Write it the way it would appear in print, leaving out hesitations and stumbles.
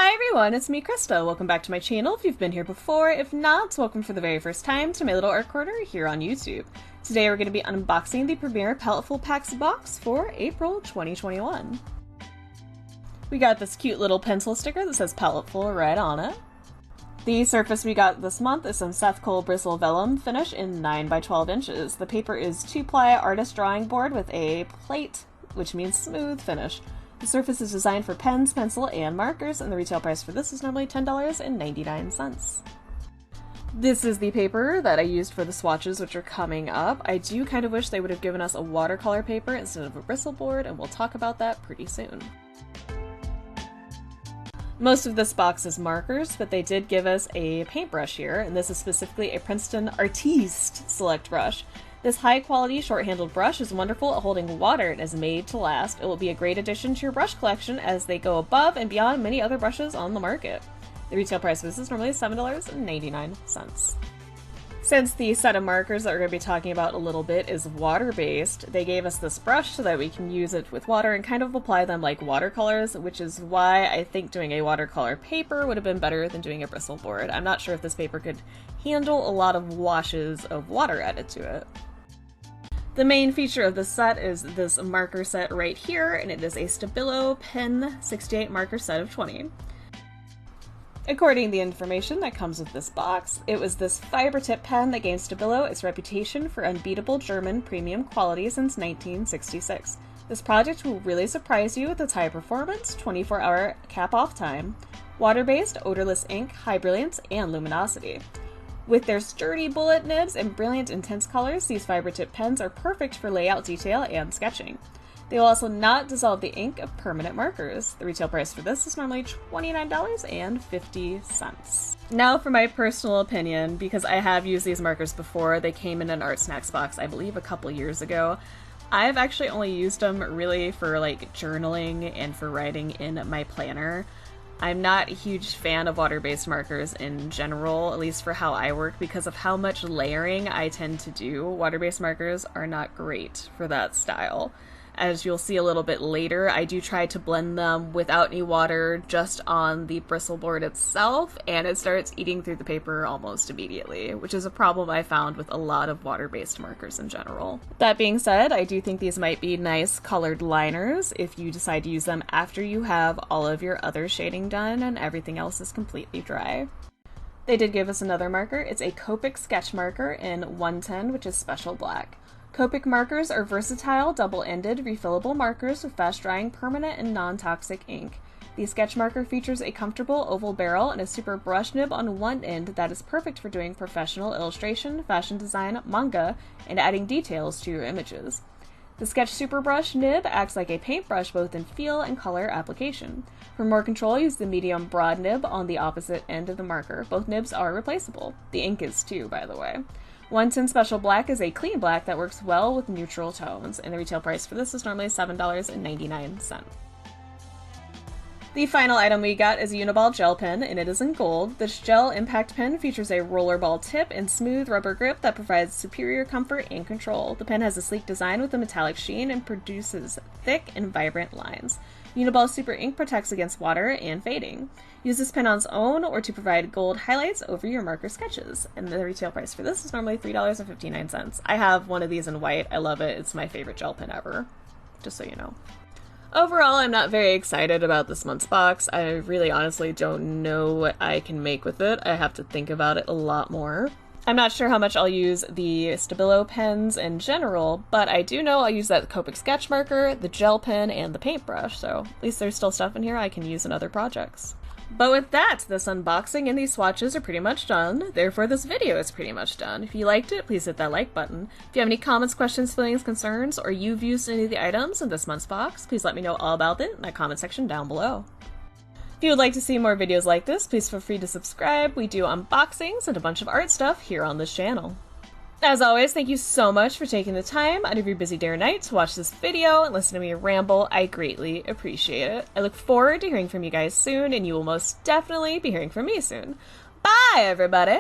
Hi everyone, it's me Krista. Welcome back to my channel if you've been here before. If not, welcome for the very first time to my little art corner here on YouTube. Today we're going to be unboxing the premiere Paletteful Packs box for April 2021. We got this cute little pencil sticker that says Paletteful right on it. The surface we got this month is some Seth Cole Bristle Vellum finish in 9 by 12 inches. The paper is 2-ply artist drawing board with a plate, which means smooth finish. The surface is designed for pens, pencil, and markers, and the retail price for this is normally $10.99. This is the paper that I used for the swatches, which are coming up. I do kind of wish they would have given us a watercolor paper instead of a bristle board, and we'll talk about that pretty soon. Most of this box is markers, but they did give us a paintbrush here, and this is specifically a Princeton Artiste Select brush. This high-quality, short-handled brush is wonderful at holding water and is made to last. It will be a great addition to your brush collection as they go above and beyond many other brushes on the market. The retail price of this is normally $7.99. Since the set of markers that we're going to be talking about a little bit is water-based, they gave us this brush so that we can use it with water and kind of apply them like watercolors, which is why I think doing a watercolor paper would have been better than doing a bristle board. I'm not sure if this paper could handle a lot of washes of water added to it. The main feature of this set is this marker set right here, and it is a Stabilo Pen 68 marker set of 20. According to the information that comes with this box, it was this fiber tip pen that gained Stabilo its reputation for unbeatable German premium quality since 1966. This project will really surprise you with its high performance, 24-hour cap-off time, water-based, odorless ink, high brilliance, and luminosity. With their sturdy bullet nibs and brilliant intense colors, these fiber tip pens are perfect for layout detail and sketching. They will also not dissolve the ink of permanent markers. The retail price for this is normally $29.50. Now for my personal opinion, because I have used these markers before. They came in an Art Snacks box, I believe, a couple years ago. I've actually only used them really for like journaling and for writing in my planner. I'm not a huge fan of water-based markers in general, at least for how I work, because of how much layering I tend to do. Water-based markers are not great for that style. As you'll see a little bit later, I do try to blend them without any water just on the bristle board itself, and it starts eating through the paper almost immediately, which is a problem I found with a lot of water-based markers in general. That being said, I do think these might be nice colored liners if you decide to use them after you have all of your other shading done and everything else is completely dry. They did give us another marker. It's a Copic sketch marker in 110, which is special black. Copic markers are versatile, double-ended, refillable markers with fast-drying, permanent, and non-toxic ink. The sketch marker features a comfortable oval barrel and a super brush nib on one end that is perfect for doing professional illustration, fashion design, manga, and adding details to your images. The sketch super brush nib acts like a paintbrush both in feel and color application. For more control, use the medium broad nib on the opposite end of the marker. Both nibs are replaceable. The ink is too, by the way. 110 Special Black is a clean black that works well with neutral tones, and the retail price for this is normally $7.99. The final item we got is a Uniball Gel Pen, and it is in gold. This gel impact pen features a rollerball tip and smooth rubber grip that provides superior comfort and control. The pen has a sleek design with a metallic sheen and produces thick and vibrant lines. Uniball Super Ink protects against water and fading. Use this pen on its own or to provide gold highlights over your marker sketches. And the retail price for this is normally $3.59. I have one of these in white. I love it. It's my favorite gel pen ever, just so you know. Overall, I'm not very excited about this month's box. I really honestly don't know what I can make with it. I have to think about it a lot more. I'm not sure how much I'll use the Stabilo pens in general, but I do know I'll use that Copic sketch marker, the gel pen, and the paintbrush, so at least there's still stuff in here I can use in other projects. But with that, this unboxing and these swatches are pretty much done, therefore this video is pretty much done. If you liked it, please hit that like button. If you have any comments, questions, feelings, concerns, or you've used any of the items in this month's box, please let me know all about it in that comment section down below. If you would like to see more videos like this, please feel free to subscribe. We do unboxings and a bunch of art stuff here on this channel. As always, thank you so much for taking the time out of your busy day or night to watch this video and listen to me ramble. I greatly appreciate it. I look forward to hearing from you guys soon, and you will most definitely be hearing from me soon. Bye, everybody!